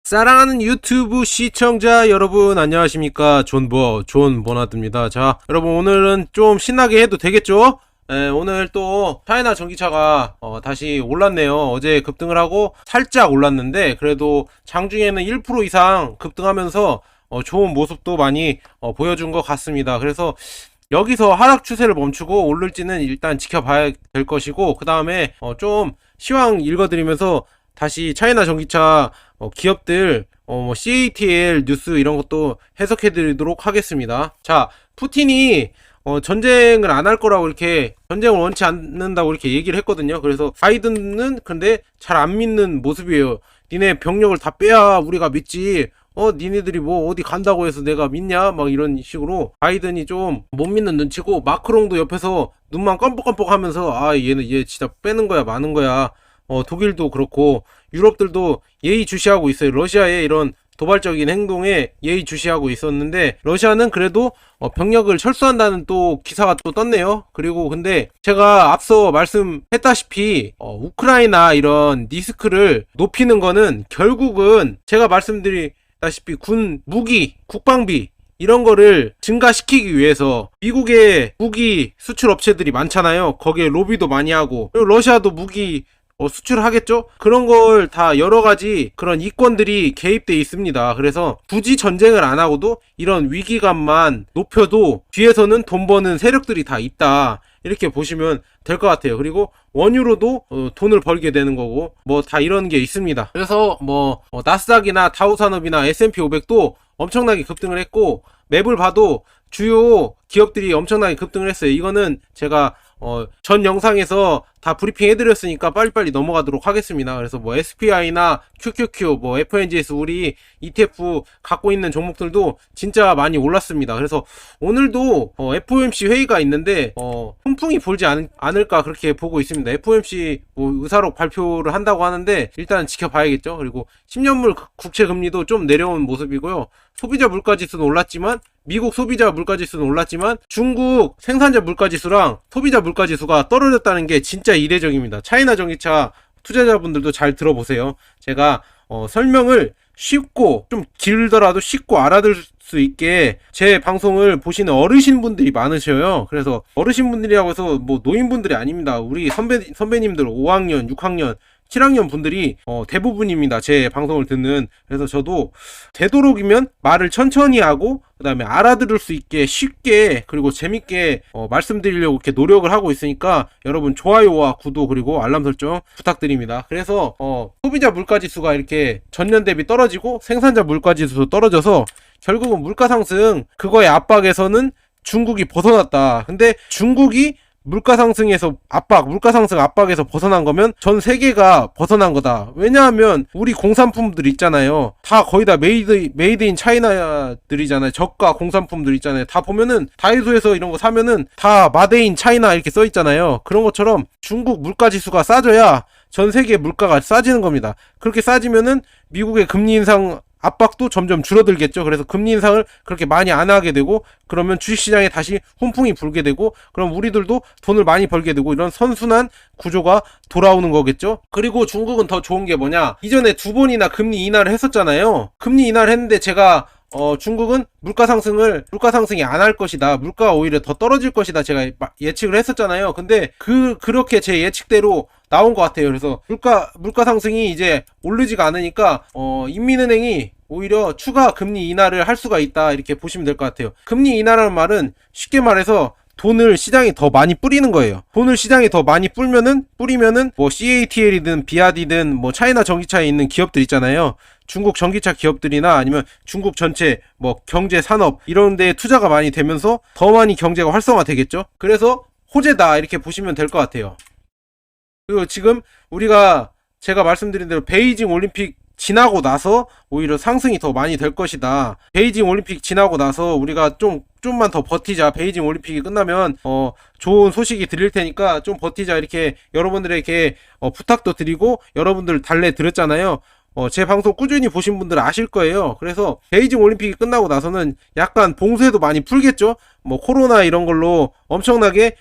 사랑하는 유튜브 시청자 여러분 안녕하십니까. 존 버나드입니다. 자, 여러분 오늘은 좀 신나게 해도 되겠죠? 오늘 또 차이나 전기차가 다시 올랐네요. 어제 급등을 하고 살짝 올랐는데 그래도 장중에는 1% 이상 급등하면서 좋은 모습도 많이 보여준 것 같습니다. 그래서 여기서 하락 추세를 멈추고 오를지는 일단 지켜봐야 될 것이고, 그 다음에 좀 시황 읽어드리면서 다시 차이나 전기차 기업들 CATL 뉴스 이런 것도 해석해 드리도록 하겠습니다. 자, 푸틴이 전쟁을 안 할 거라고 이렇게, 전쟁을 원치 않는다고 이렇게 얘기를 했거든요. 그래서 바이든은 근데 잘 안 믿는 모습이에요. 니네 병력을 다 빼야 우리가 믿지, 니네들이 뭐 어디 간다고 해서 내가 믿냐? 막 이런 식으로 바이든이 좀 못 믿는 눈치고, 마크롱도 옆에서 눈만 껌뻑껌뻑 하면서 얘 진짜 빼는 거야 마는 거야. 독일도 그렇고 유럽들도 예의주시하고 있어요. 러시아의 이런 도발적인 행동에 예의주시하고 있었는데, 러시아는 그래도 병력을 철수한다는 또 기사가 또 떴네요. 그리고 근데 제가 앞서 말씀했다시피 우크라이나 이런 리스크를 높이는 거는 결국은 제가 말씀드리다시피 군 무기, 국방비 이런 거를 증가시키기 위해서, 미국의 무기 수출 업체들이 많잖아요. 거기에 로비도 많이 하고, 그리고 러시아도 무기 수출하겠죠? 그런 걸 다 여러 가지 그런 이권들이 개입돼 있습니다. 그래서 굳이 전쟁을 안 하고도 이런 위기감만 높여도 뒤에서는 돈 버는 세력들이 다 있다, 이렇게 보시면 될 것 같아요. 그리고 원유로도 돈을 벌게 되는 거고, 뭐 다 이런 게 있습니다. 그래서 나스닥이나 다우산업이나 S&P 500도 엄청나게 급등을 했고, 맵을 봐도 주요 기업들이 엄청나게 급등을 했어요. 이거는 제가 전 영상에서 다 브리핑 해드렸으니까 빨리빨리 넘어가도록 하겠습니다. 그래서 SPI나 QQQ, FNGS 우리 ETF 갖고 있는 종목들도 진짜 많이 올랐습니다. 그래서 오늘도 FOMC 회의가 있는데 훈풍이 불지 않을까 그렇게 보고 있습니다. FOMC 의사록 발표를 한다고 하는데 일단 지켜봐야겠죠. 그리고 10년물 국채 금리도 좀 내려온 모습이고요. 소비자 물가지수는 올랐지만, 미국 소비자 물가지수는 올랐지만 중국 생산자 물가지수랑 소비자 물가지수가 떨어졌다는 게 진짜 이례적입니다. 차이나 전기차 투자자분들도 잘 들어보세요. 제가 설명을 쉽고, 좀 길더라도 쉽고 알아들 수 있게 제 방송을 보시는 어르신분들이 많으셔요. 그래서 어르신분들이라고 해서 노인분들이 아닙니다. 우리 선배님들 5학년, 6학년, 7학년 분들이 대부분입니다. 제 방송을 듣는. 그래서 저도 되도록이면 말을 천천히 하고, 그 다음에 알아들을 수 있게 쉽게 그리고 재밌게 말씀드리려고 이렇게 노력을 하고 있으니까 여러분 좋아요와 구독 그리고 알람 설정 부탁드립니다. 그래서 소비자 물가지수가 이렇게 전년 대비 떨어지고 생산자 물가지수도 떨어져서 결국은 물가 상승 그거의 압박에서는 중국이 벗어났다. 근데 중국이 물가 상승 압박에서 벗어난 거면 전 세계가 벗어난 거다. 왜냐하면 우리 공산품들 있잖아요. 다 거의 다 메이드 인 차이나들이잖아요. 저가 공산품들 있잖아요. 다 보면은 다이소에서 이런 거 사면은 다 마데인 차이나 이렇게 써 있잖아요. 그런 것처럼 중국 물가 지수가 싸져야 전 세계 물가가 싸지는 겁니다. 그렇게 싸지면은 미국의 금리 인상 압박도 점점 줄어들겠죠. 그래서 금리 인상을 그렇게 많이 안 하게 되고, 그러면 주식시장에 다시 훈풍이 불게 되고, 그럼 우리들도 돈을 많이 벌게 되고, 이런 선순환 구조가 돌아오는 거겠죠. 그리고 중국은 더 좋은 게 뭐냐, 이전에 2번이나 금리 인하를 했었잖아요. 금리 인하를 했는데 제가 중국은 물가 상승이 안 할 것이다, 물가가 오히려 더 떨어질 것이다, 제가 예측을 했었잖아요. 근데 그렇게 제 예측대로 나온 것 같아요. 그래서 물가 상승이 이제 오르지가 않으니까 인민은행이 오히려 추가 금리 인하를 할 수가 있다, 이렇게 보시면 될 것 같아요. 금리 인하라는 말은 쉽게 말해서 돈을 시장에 더 많이 뿌리는 거예요. 돈을 시장에 더 많이 뿌리면은 CATL이든 비아디든 차이나 전기차에 있는 기업들 있잖아요. 중국 전기차 기업들이나 아니면 중국 전체 경제 산업 이런 데에 투자가 많이 되면서 더 많이 경제가 활성화 되겠죠. 그래서 호재다, 이렇게 보시면 될 것 같아요. 그리고 지금 제가 말씀드린 대로 베이징 올림픽 지나고 나서 오히려 상승이 더 많이 될 것이다. 베이징 올림픽 지나고 나서 우리가 좀만 더 버티자. 베이징 올림픽이 끝나면 좋은 소식이 들릴 테니까 좀 버티자, 이렇게 여러분들에게 부탁도 드리고, 여러분들 달래 드렸잖아요. 제 방송 꾸준히 보신 분들은 아실 거예요. 그래서 베이징 올림픽이 끝나고 나서는 약간 봉쇄도 많이 풀겠죠. 코로나 이런 걸로 엄청나게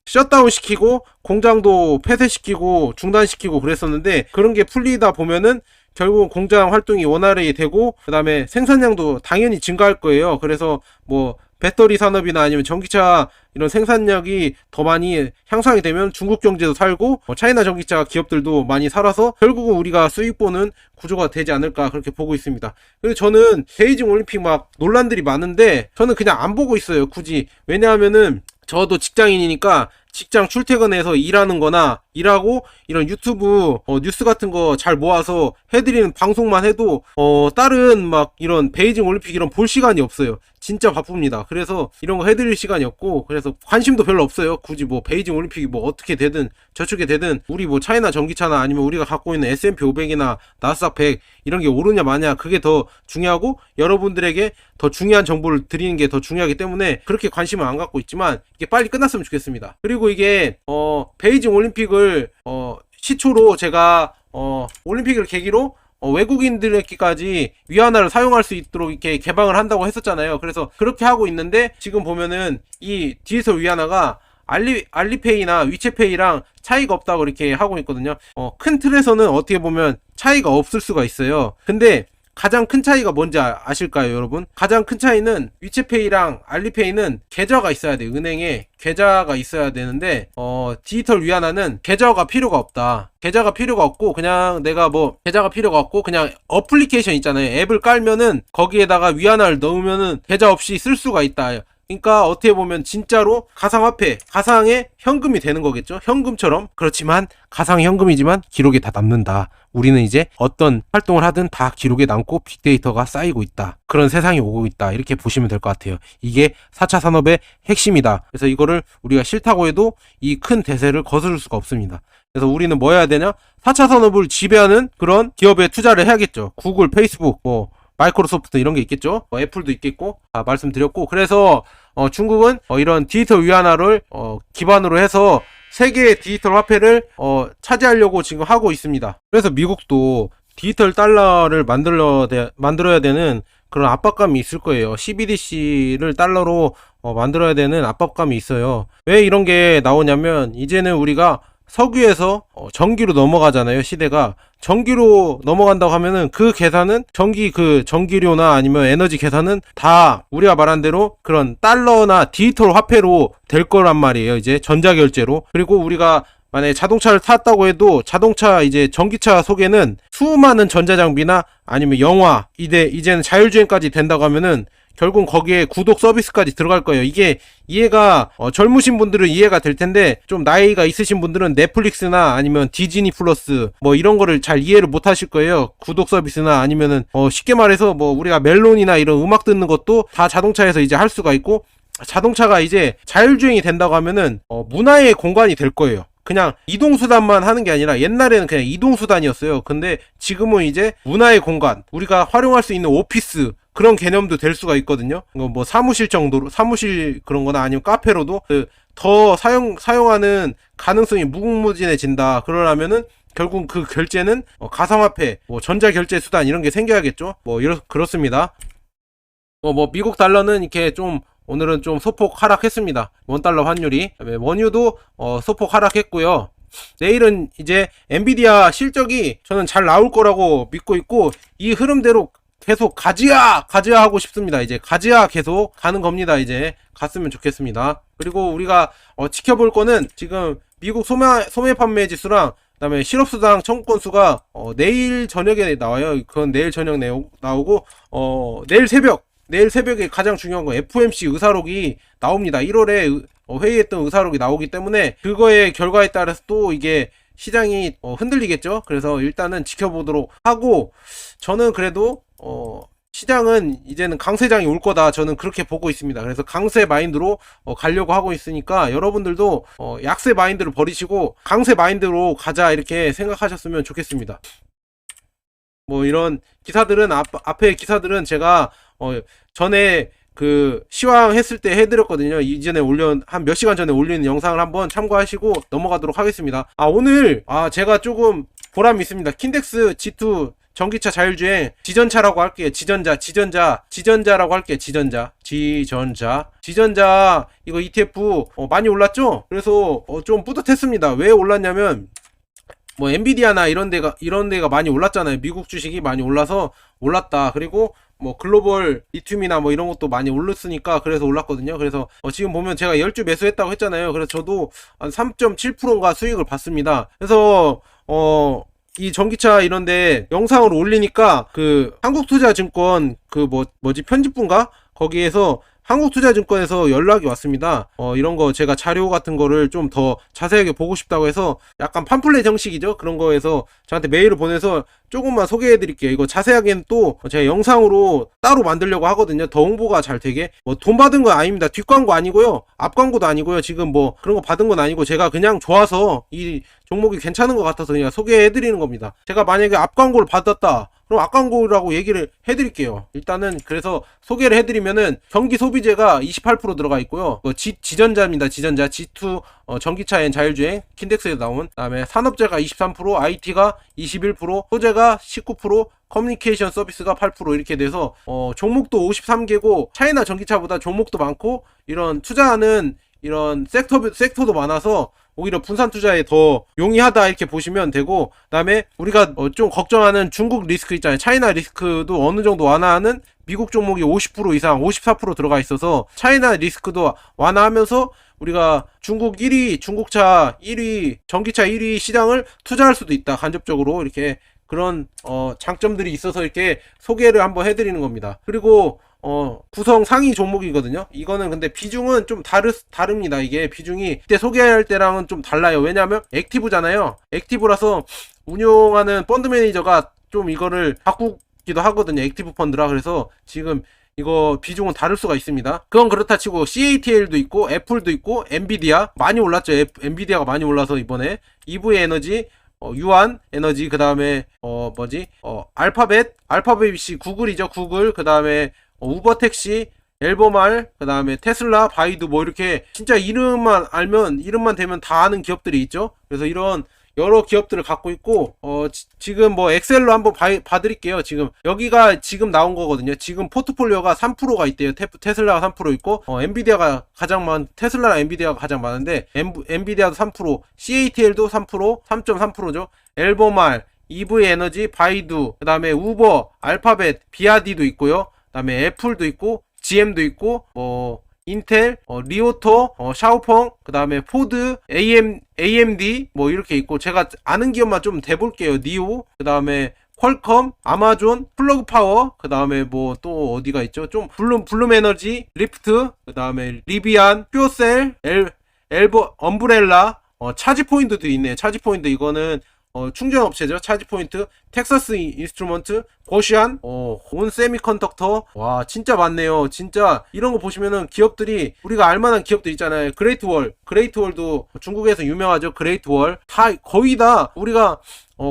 셧다운 시키고 공장도 폐쇄시키고 중단시키고 그랬었는데, 그런 게 풀리다 보면은 결국은 공장 활동이 원활하게 되고 그 다음에 생산량도 당연히 증가할 거예요. 그래서 뭐 배터리 산업이나 아니면 전기차 이런 생산력이 더 많이 향상이 되면 중국 경제도 살고 차이나 전기차 기업들도 많이 살아서 결국은 우리가 수익 보는 구조가 되지 않을까 그렇게 보고 있습니다. 그래서 저는 베이징 올림픽 막 논란들이 많은데 저는 그냥 안 보고 있어요. 굳이. 왜냐하면은 저도 직장인이니까 직장 출퇴근해서 일하는 거나 일하고 이런 유튜브 뉴스 같은 거 잘 모아서 해드리는 방송만 해도 다른 막 이런 베이징 올림픽 이런 볼 시간이 없어요. 진짜 바쁩니다. 그래서 이런 거 해드릴 시간이 없고 그래서 관심도 별로 없어요. 굳이 뭐 베이징 올림픽이 뭐 어떻게 되든 저축이 되든 우리 뭐 차이나 전기차나 아니면 우리가 갖고 있는 S&P 500이나 나스닥 100 이런 게 오르냐 마냐 그게 더 중요하고 여러분들에게 더 중요한 정보를 드리는 게 더 중요하기 때문에 그렇게 관심을 안 갖고 있지만 이게 빨리 끝났으면 좋겠습니다. 그리고 이게 베이징 올림픽을 시초로 제가 올림픽을 계기로 외국인들에게까지 위안화를 사용할 수 있도록 이렇게 개방을 한다고 했었잖아요. 그래서 그렇게 하고 있는데 지금 보면은 이 디지털 위안화가 알리페이나 위챗페이랑 차이가 없다고 이렇게 하고 있거든요. 큰 틀에서는 어떻게 보면 차이가 없을 수가 있어요. 근데 가장 큰 차이가 뭔지 아실까요, 여러분? 가장 큰 차이는 위챗페이랑 알리페이는 계좌가 있어야 돼요. 은행에 계좌가 있어야 되는데 디지털 위안화는 계좌가 필요가 없다. 계좌가 필요가 없고 그냥 내가 뭐 계좌가 필요가 없고 그냥 어플리케이션 있잖아요. 앱을 깔면은 거기에다가 위안화를 넣으면은 계좌 없이 쓸 수가 있다. 그러니까 어떻게 보면 진짜로 가상화폐, 가상의 현금이 되는 거겠죠. 현금처럼. 그렇지만 가상 현금이지만 기록에 다 남는다. 우리는 이제 어떤 활동을 하든 다 기록에 남고 빅데이터가 쌓이고 있다. 그런 세상이 오고 있다. 이렇게 보시면 될 것 같아요. 이게 4차 산업의 핵심이다. 그래서 이거를 우리가 싫다고 해도 이 큰 대세를 거스를 수가 없습니다. 그래서 우리는 뭐 해야 되냐? 4차 산업을 지배하는 그런 기업에 투자를 해야겠죠. 구글, 페이스북, 뭐 마이크로소프트 이런 게 있겠죠. 애플도 있겠고 말씀드렸고 그래서 중국은 이런 디지털 위안화를 기반으로 해서 세계의 디지털 화폐를 차지하려고 지금 하고 있습니다. 그래서 미국도 디지털 달러를 만들어야 되는 그런 압박감이 있을 거예요. CBDC를 달러로 만들어야 되는 압박감이 있어요. 왜 이런 게 나오냐면 이제는 우리가 석유에서 전기로 넘어가잖아요. 시대가 전기로 넘어간다고 하면은 그 계산은 전기료나 아니면 에너지 계산은 다 우리가 말한 대로 그런 달러나 디지털 화폐로 될 거란 말이에요. 이제 전자결제로. 그리고 우리가 만약에 자동차를 탔다고 해도 자동차 이제 전기차 속에는 수많은 전자장비나 아니면 영화 이제는 자율주행까지 된다고 하면은 결국 거기에 구독 서비스까지 들어갈 거예요. 이게 이해가 젊으신 분들은 이해가 될 텐데 좀 나이가 있으신 분들은 넷플릭스나 아니면 디즈니 플러스 뭐 이런 거를 잘 이해를 못 하실 거예요. 구독 서비스나 아니면은 쉽게 말해서 뭐 우리가 멜론이나 이런 음악 듣는 것도 다 자동차에서 이제 할 수가 있고 자동차가 이제 자율주행이 된다고 하면은 문화의 공간이 될 거예요. 그냥 이동수단만 하는 게 아니라 옛날에는 그냥 이동수단이었어요. 근데 지금은 이제 문화의 공간, 우리가 활용할 수 있는 오피스 그런 개념도 될 수가 있거든요. 뭐 사무실 정도로, 사무실 그런 거나 아니면 카페로도 더 사용하는 가능성이 무궁무진해진다. 그러려면은 결국 그 결제는 가상화폐, 뭐 전자결제 수단 이런 게 생겨야겠죠. 그렇습니다. 뭐 미국 달러는 이렇게 좀 오늘은 좀 소폭 하락했습니다. 원달러 환율이. 원유도 소폭 하락했고요. 내일은 이제 엔비디아 실적이 저는 잘 나올 거라고 믿고 있고 이 흐름대로 계속 가지야 하고 싶습니다. 이제 가지야 계속 가는 겁니다. 이제 갔으면 좋겠습니다. 그리고 우리가 지켜볼 거는 지금 미국 소매 판매 지수랑 그다음에 실업수당 청구 건수가 내일 저녁에 나와요. 그건 내일 저녁 나오고 내일 새벽에 가장 중요한 건 FOMC 의사록이 나옵니다. 1월에 회의했던 의사록이 나오기 때문에 그거의 결과에 따라서 또 이게 시장이 흔들리겠죠. 그래서 일단은 지켜보도록 하고 저는 그래도 시장은 이제는 강세장이 올 거다. 저는 그렇게 보고 있습니다. 그래서 강세 마인드로 가려고 하고 있으니까 여러분들도 약세 마인드를 버리시고 강세 마인드로 가자 이렇게 생각하셨으면 좋겠습니다. 뭐 이런 기사들은 앞에 기사들은 제가 전에 그 시황했을 때 해드렸거든요. 이전에 한 몇 시간 전에 올린 영상을 한번 참고하시고 넘어가도록 하겠습니다. 오늘 제가 조금 보람이 있습니다. 킨덱스 G2 전기차 자율주행 지전차라고 할게요. 지전자라고 할게요. 지전자 이거 ETF 많이 올랐죠? 그래서 좀 뿌듯했습니다. 왜 올랐냐면 뭐 엔비디아나 이런 데가 많이 올랐잖아요. 미국 주식이 많이 올랐다. 그리고 뭐 글로벌 리튬이나 뭐 이런 것도 많이 올랐으니까 그래서 올랐거든요. 그래서 지금 보면 제가 10주 매수했다고 했잖아요. 그래서 저도 한 3.7%인가 수익을 봤습니다. 그래서 이 전기차 이런데 영상을 올리니까 그 한국투자증권 그 뭐지 편집부인가 거기에서 한국투자증권에서 연락이 왔습니다. 이런 거 제가 자료 같은 거를 좀 더 자세하게 보고 싶다고 해서 약간 팜플렛 형식이죠. 그런 거에서 저한테 메일을 보내서 조금만 소개해 드릴게요. 이거 자세하게는 또 제가 영상으로 따로 만들려고 하거든요. 더 홍보가 잘 되게. 뭐 돈 받은 건 아닙니다. 뒷광고 아니고요. 앞광고도 아니고요. 지금 뭐 그런 거 받은 건 아니고 제가 그냥 좋아서 이 종목이 괜찮은 것 같아서 그냥 소개해 드리는 겁니다. 제가 만약에 앞광고를 받았다. 그럼 앞광고라고 얘기를 해드릴게요. 일단은 그래서 소개를 해드리면은 경기 소비재가 28% 들어가 있고요. 지전자입니다. 지전자 G2 전기차 앤 자율주행 킨덱스에 나온. 그다음에 산업재가 23%, IT가 21%, 소재가 19%, 커뮤니케이션 서비스가 8% 이렇게 돼서 종목도 53개고 차이나 전기차보다 종목도 많고 이런 투자하는 이런 섹터도 많아서 오히려 분산 투자에 더 용이하다 이렇게 보시면 되고, 그다음에 우리가 좀 걱정하는 중국 리스크 있잖아요. 차이나 리스크도 어느 정도 완화하는 미국 종목이 50% 이상 54% 들어가 있어서 차이나 리스크도 완화하면서 우리가 중국 1위 중국차 1위 전기차 1위 시장을 투자할 수도 있다. 간접적으로 이렇게 그런 장점들이 있어서 이렇게 소개를 한번 해드리는 겁니다. 그리고 구성 상위 종목이거든요. 이거는 근데 비중은 좀 다릅니다. 이게 비중이 그때 소개할 때랑은 좀 달라요. 왜냐하면 액티브잖아요. 액티브라서 운용하는 펀드 매니저가 좀 이거를 바꾸기도 하거든요. 액티브 펀드라. 그래서 지금 이거 비중은 다를 수가 있습니다. 그건 그렇다 치고 CATL도 있고 애플도 있고 엔비디아 많이 올랐죠. 엔비디아가 많이 올라서 이번에 EV 에너지, 유한 에너지, 그 다음에 알파벳이 구글이죠. 구글, 그 다음에 우버택시, 엘버말, 그 다음에 테슬라, 바이두, 뭐 이렇게 진짜 이름만 되면 다 아는 기업들이 있죠. 그래서 이런 여러 기업들을 갖고 있고, 지금 뭐 엑셀로 한번 봐드릴게요. 지금 여기가 지금 나온 거거든요. 지금 포트폴리오가 3%가 있대요. 테슬라가 3% 있고, 테슬라랑 엔비디아가 가장 많은데, 엔비디아도 3%, CATL도 3%, 3.3%죠. 엘버말, EV 에너지, 바이두, 그 다음에 우버, 알파벳, 비아디도 있고요. 그 다음에 애플도 있고, GM도 있고, 인텔, 리오토, 샤오펑, 그 다음에 포드, AMD, 뭐 이렇게 있고, 제가 아는 기업만 좀 대볼게요. 니오, 그 다음에 퀄컴, 아마존, 플러그 파워, 그 다음에 뭐 또 어디가 있죠? 좀 블룸 에너지, 리프트, 그 다음에 리비안, 퓨어셀, 엄브렐라, 차지포인트도 있네. 차지포인트 이거는 충전업체죠. 차지포인트, 텍사스 인스트루먼트, 고시안, 온 세미컨덕터. 와, 진짜 많네요. 진짜 이런 거 보시면은 기업들이 우리가 알만한 기업들 있잖아요. 그레이트월도 중국에서 유명하죠. 그레이트월 다 거의 다 우리가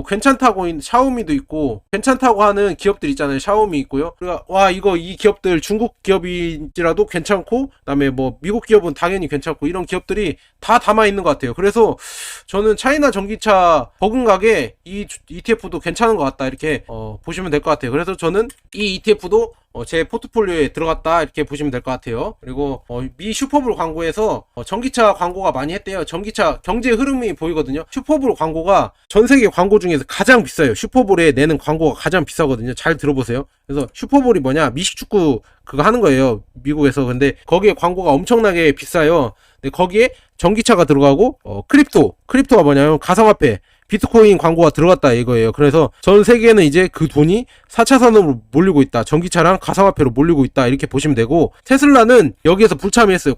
괜찮다고 샤오미도 있고 괜찮다고 하는 기업들 있잖아요. 샤오미 있고요. 그러니까 와, 이 기업들 중국 기업인지라도 괜찮고, 그다음에 뭐 미국 기업은 당연히 괜찮고, 이런 기업들이 다 담아 있는 것 같아요. 그래서 저는 차이나 전기차 버금가게 이 ETF도 괜찮은 것 같다 이렇게 보시면 될 것 같아요. 그래서 저는 이 ETF도 제 포트폴리오에 들어갔다 이렇게 보시면 될 것 같아요. 그리고 미 슈퍼볼 광고에서 전기차 광고가 많이 했대요. 전기차 경제 흐름이 보이거든요. 슈퍼볼 광고가 전 세계 광고 중에서 가장 비싸요. 슈퍼볼에 내는 광고가 가장 비싸거든요. 잘 들어보세요. 그래서 슈퍼볼이 뭐냐, 미식축구 그거 하는 거예요, 미국에서. 근데 거기에 광고가 엄청나게 비싸요. 근데 거기에 전기차가 들어가고 크립토가 뭐냐면 가상화폐, 비트코인 광고가 들어갔다 이거예요. 그래서 전 세계는 이제 그 돈이 4차 산업으로 몰리고 있다. 전기차랑 가상화폐로 몰리고 있다. 이렇게 보시면 되고, 테슬라는 여기에서 불참했어요.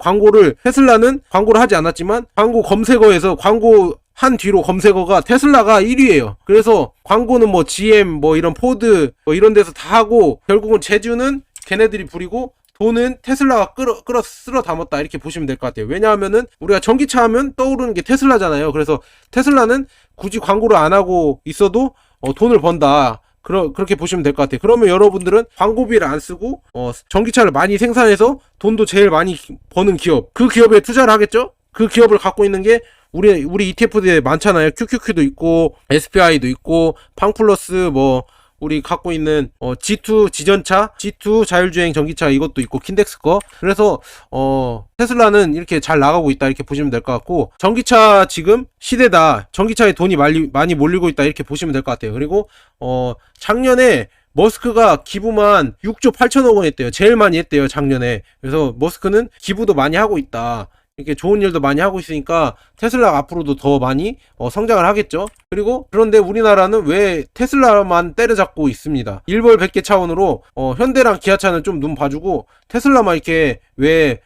테슬라는 광고를 하지 않았지만 광고 검색어에서 광고 한 뒤로 검색어가 테슬라가 1위예요. 그래서 광고는 뭐 GM, 뭐 이런 포드, 뭐 이런 데서 다 하고, 결국은 제주는 걔네들이 부리고 돈은 테슬라가 쓸어 담았다 이렇게 보시면 될 것 같아요. 왜냐하면은 우리가 전기차 하면 떠오르는 게 테슬라잖아요. 그래서 테슬라는 굳이 광고를 안 하고 있어도 돈을 번다. 그렇게 보시면 될 것 같아요. 그러면 여러분들은 광고비를 안 쓰고 전기차를 많이 생산해서 돈도 제일 많이 버는 기업, 그 기업에 투자를 하겠죠? 그 기업을 갖고 있는 게 우리 ETF들에 많잖아요. QQQ도 있고 SPI도 있고 팡플러스, 뭐 우리 갖고 있는 G2 지전차, G2 자율주행 전기차 이것도 있고 킨덱스 거. 그래서 테슬라는 이렇게 잘 나가고 있다 이렇게 보시면 될 것 같고, 전기차 지금 시대다, 전기차에 돈이 많이 몰리고 있다 이렇게 보시면 될 것 같아요. 그리고 작년에 머스크가 기부만 6조 8천억 원 했대요. 제일 많이 했대요, 작년에. 그래서 머스크는 기부도 많이 하고 있다, 이렇게 좋은 일도 많이 하고 있으니까 테슬라가 앞으로도 더 많이 성장을 하겠죠. 그리고 그런데 우리나라는 왜 테슬라만 때려잡고 있습니다. 일벌 100개 차원으로 현대랑 기아차는 좀 눈 봐주고 테슬라만 이렇게 왜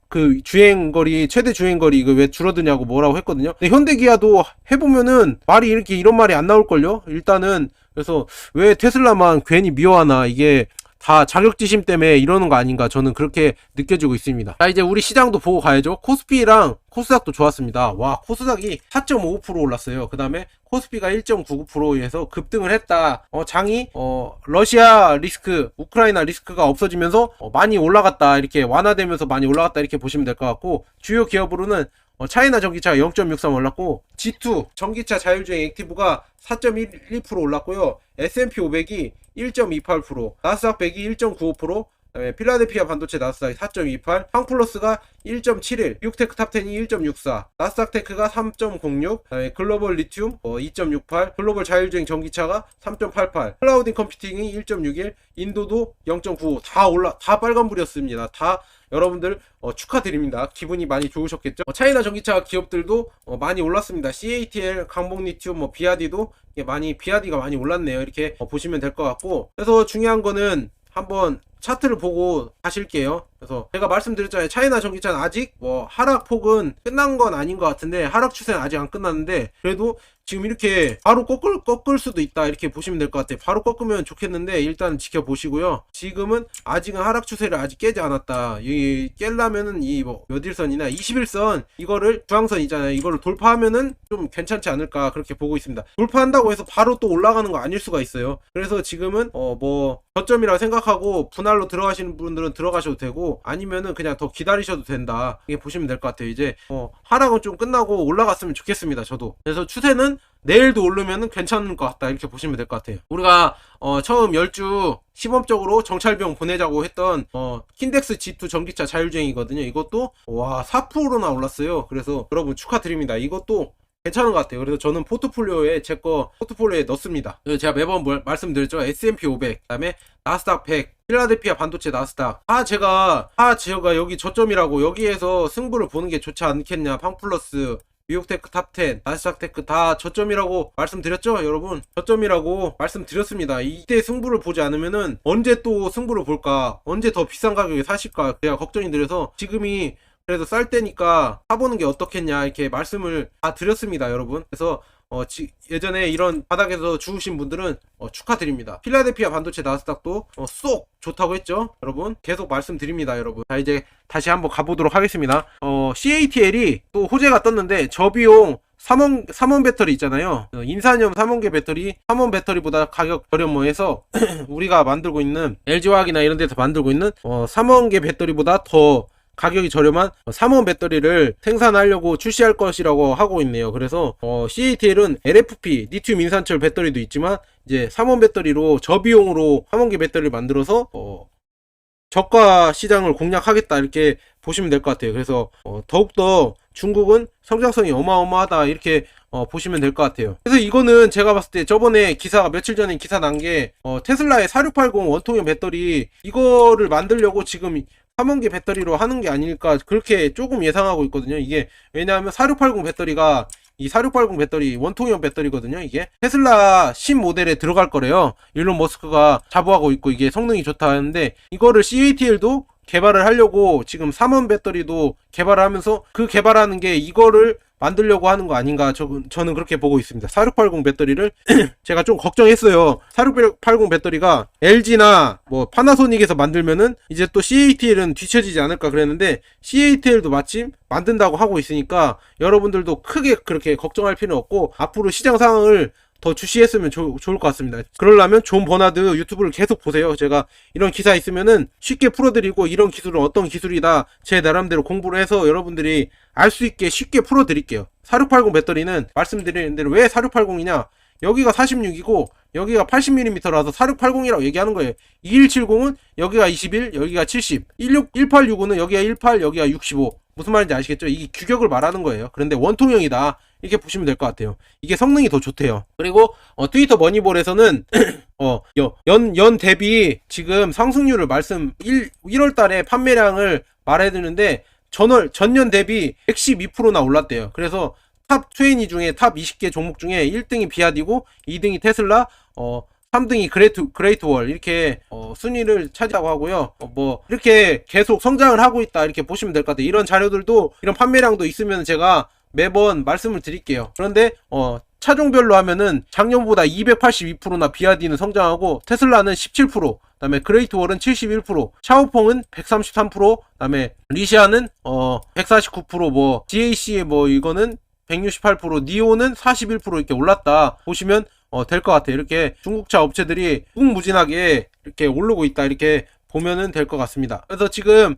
그 주행거리, 최대 주행거리 이거 왜 줄어드냐고 뭐라고 했거든요. 근데 현대기아도 해보면은 말이 이런 말이 안 나올걸요. 일단은 그래서 왜 테슬라만 괜히 미워하나, 이게 다 자격지심 때문에 이러는 거 아닌가, 저는 그렇게 느껴지고 있습니다. 자, 이제 우리 시장도 보고 가야죠. 코스피랑 코스닥도 좋았습니다. 와, 코스닥이 4.55% 올랐어요. 그 다음에 코스피가 1.99%에서 급등을 했다. 장이 러시아 리스크, 우크라이나 리스크가 없어지면서 많이 올라갔다, 이렇게 완화되면서 많이 올라갔다 이렇게 보시면 될 것 같고, 주요 기업으로는 차이나 전기차가 0.63 올랐고, G2 전기차 자율주행 액티브가 4.12% 올랐고요. S&P 500이 1.28%, 나스닥 100이 1.95%, 그다음에 필라델피아 반도체 나스닥이 4.28, 황플러스가 1.71, 뉴욕테크 탑10이 1.64, 나스닥 테크가 3.06, 그다음에 글로벌 리튬 2.68, 글로벌 자율주행 전기차가 3.88, 클라우딩 컴퓨팅이 1.61, 인도도 0.95, 다 빨간불이었습니다. 다 여러분들 축하드립니다. 기분이 많이 좋으셨겠죠? 차이나 전기차 기업들도 많이 올랐습니다. CATL, 강봉리튬, 비아디도 비아디가 많이 올랐네요. 이렇게 보시면 될 것 같고, 그래서 중요한 거는 한번 차트를 보고 가실게요. 그래서 제가 말씀드렸잖아요. 차이나 전기차는 아직 하락폭은 끝난 건 아닌 것 같은데, 하락 추세는 아직 안 끝났는데, 그래도 지금 이렇게 바로 꺾을 수도 있다 이렇게 보시면 될 것 같아요. 바로 꺾으면 좋겠는데 일단 지켜보시고요. 지금은 아직은 하락 추세를 아직 깨지 않았다. 깰라면은 몇 일선이나 21선, 이거를 중앙선 있잖아요. 이거를 돌파하면은 좀 괜찮지 않을까 그렇게 보고 있습니다. 돌파한다고 해서 바로 또 올라가는 거 아닐 수가 있어요. 그래서 지금은 저점이라고 생각하고 분할로 들어가시는 분들은 들어가셔도 되고, 아니면은 그냥 더 기다리셔도 된다, 이게 보시면 될 것 같아요. 이제 하락은 좀 끝나고 올라갔으면 좋겠습니다, 저도. 그래서 추세는 내일도 오르면은 괜찮을 것 같다 이렇게 보시면 될 것 같아요. 우리가 처음 10주 시범적으로 정찰병 보내자고 했던 킨덱스 G2 전기차 자율주행이거든요. 이것도 4%나 올랐어요. 그래서 여러분 축하드립니다. 이것도 괜찮은 것 같아요. 그래서 저는 제 거 포트폴리오에 넣습니다. 제가 매번 말씀드렸죠. S&P 500, 그 다음에 나스닥 100, 필라델피아 반도체 나스닥. 제가 여기 저점이라고 여기에서 승부를 보는 게 좋지 않겠냐. 팡플러스, 뉴욕테크 탑10, 나스닥 테크 다 저점이라고 말씀드렸죠, 여러분? 저점이라고 말씀드렸습니다. 이때 승부를 보지 않으면은 언제 또 승부를 볼까? 언제 더 비싼 가격에 사실까? 제가 걱정이 들어서 지금이 그래도 쌀 때니까 사보는 게 어떻겠냐 이렇게 말씀을 다 드렸습니다, 여러분. 그래서 예전에 이런 바닥에서 죽으신 분들은 축하드립니다. 필라델피아 반도체 나스닥도 쏙 좋다고 했죠, 여러분. 계속 말씀드립니다, 여러분. 자, 이제 다시 한번 가보도록 하겠습니다. CATL이 또 호재가 떴는데, 저비용 3원 배터리 있잖아요. 인산염 3원계 배터리, 3원 배터리보다 가격 저렴해서 우리가 만들고 있는 LG화학이나 이런 데서 만들고 있는 3원계 배터리보다 더 가격이 저렴한 3원 배터리를 생산하려고 출시할 것이라고 하고 있네요. 그래서 CATL은 LFP, 리튬 인산철 배터리도 있지만 이제 3원 배터리로 저비용으로 3원계 배터리를 만들어서 저가 시장을 공략하겠다 이렇게 보시면 될 것 같아요. 그래서 더욱더 중국은 성장성이 어마어마하다 이렇게 보시면 될 것 같아요. 그래서 이거는 제가 봤을 때 저번에 며칠 전에 기사 난 게 테슬라의 4680 원통형 배터리 이거를 만들려고 지금 3원계 배터리로 하는 게 아닐까 그렇게 조금 예상하고 있거든요. 이게 왜냐하면 4680 배터리가 이 4680 배터리 원통형 배터리거든요. 이게 테슬라 신모델에 들어갈 거래요. 일론 머스크가 자부하고 있고 이게 성능이 좋다 하는데, 이거를 CATL도 개발을 하려고 지금 3원 배터리도 개발을 하면서 그 개발하는 게 이거를 만들려고 하는 거 아닌가, 저는 그렇게 보고 있습니다. 4680 배터리를 제가 좀 걱정했어요. 4680 배터리가 LG나 파나소닉에서 만들면은 이제 또 CATL은 뒤처지지 않을까 그랬는데, CATL도 마침 만든다고 하고 있으니까 여러분들도 크게 그렇게 걱정할 필요는 없고, 앞으로 시장 상황을 더 주시했으면 좋을 것 같습니다. 그러려면 존 버나드 유튜브를 계속 보세요. 제가 이런 기사 있으면은 쉽게 풀어드리고, 이런 기술은 어떤 기술이다 제 나름대로 공부를 해서 여러분들이 알 수 있게 쉽게 풀어드릴게요. 4680 배터리는 말씀드리는 대로 왜 4680이냐, 여기가 46이고 여기가 80mm라서 4680이라고 얘기하는 거예요. 2170은 여기가 21, 여기가 70, 1865는 여기가 18, 여기가 65. 무슨 말인지 아시겠죠? 이게 규격을 말하는 거예요. 그런데 원통형이다. 이렇게 보시면 될 것 같아요. 이게 성능이 더 좋대요. 그리고 트위터 머니볼에서는 연 대비 지금 상승률을 1월 달에 판매량을 말해드는데 전년 대비 112%나 올랐대요. 그래서 탑 20 중에 탑 20개 종목 중에 1등이 비아디고 2등이 테슬라, 3등이 그레이트월 이렇게 순위를 차지하고 하고요. 이렇게 계속 성장을 하고 있다 이렇게 보시면 될 것 같아요. 이런 자료들도 이런 판매량도 있으면 제가 매번 말씀을 드릴게요. 그런데 차종별로 하면은 작년보다 282%나 비아디는 성장하고 테슬라는 17%, 그다음에 그레이트월은 71%, 샤오펑은 133%, 그다음에 리시아는 149%, GAC 이거는 168%, 니오는 41% 이렇게 올랐다 보시면 될 것 같아요. 이렇게 중국차 업체들이 무궁무진하게 이렇게 오르고 있다 이렇게 보면은 될 것 같습니다. 그래서 지금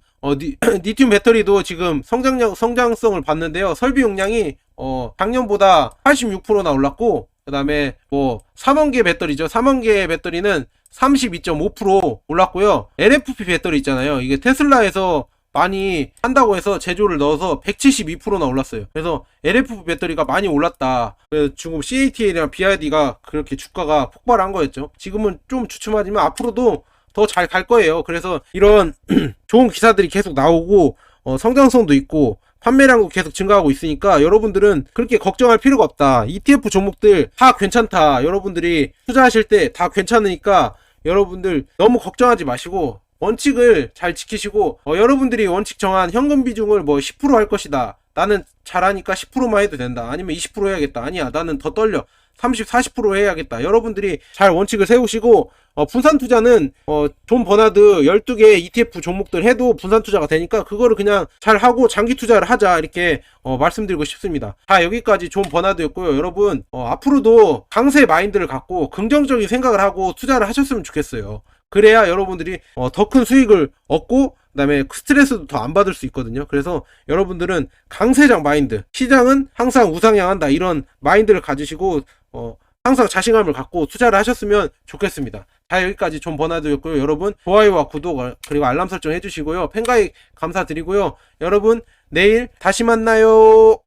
리튬 배터리도 지금 성장성을 봤는데요. 설비 용량이 작년보다 86%나 올랐고, 그 다음에 3원계 배터리죠. 3원계 배터리는 32.5% 올랐고요. LFP 배터리 있잖아요. 이게 테슬라에서 많이 한다고 해서 제조를 넣어서 172%나 올랐어요. 그래서 LFP 배터리가 많이 올랐다. 그래서 지금 CATL이랑 BYD가 그렇게 주가가 폭발한 거였죠. 지금은 좀 주춤하지만 앞으로도 더 잘 갈 거예요. 그래서 이런 좋은 기사들이 계속 나오고 성장성도 있고 판매량도 계속 증가하고 있으니까 여러분들은 그렇게 걱정할 필요가 없다. ETF 종목들 다 괜찮다. 여러분들이 투자하실 때 다 괜찮으니까 여러분들 너무 걱정하지 마시고 원칙을 잘 지키시고 여러분들이 원칙 정한 현금 비중을 10% 할 것이다. 나는 잘하니까 10%만 해도 된다. 아니면 20% 해야겠다. 아니야, 나는 더 떨려. 30, 40% 해야겠다. 여러분들이 잘 원칙을 세우시고 분산 투자는 존 버나드 12개 ETF 종목들 해도 분산 투자가 되니까 그거를 그냥 잘 하고 장기 투자를 하자 이렇게 말씀드리고 싶습니다. 자, 여기까지 존 버나드였고요. 여러분 앞으로도 강세 마인드를 갖고 긍정적인 생각을 하고 투자를 하셨으면 좋겠어요. 그래야 여러분들이 더 큰 수익을 얻고 그다음에 스트레스도 더 안 받을 수 있거든요. 그래서 여러분들은 강세장 마인드, 시장은 항상 우상향한다 이런 마인드를 가지시고 항상 자신감을 갖고 투자를 하셨으면 좋겠습니다. 자, 여기까지 존 버나드였고요. 여러분 좋아요와 구독 그리고 알람 설정 해주시고요. 팬가입 감사드리고요. 여러분 내일 다시 만나요.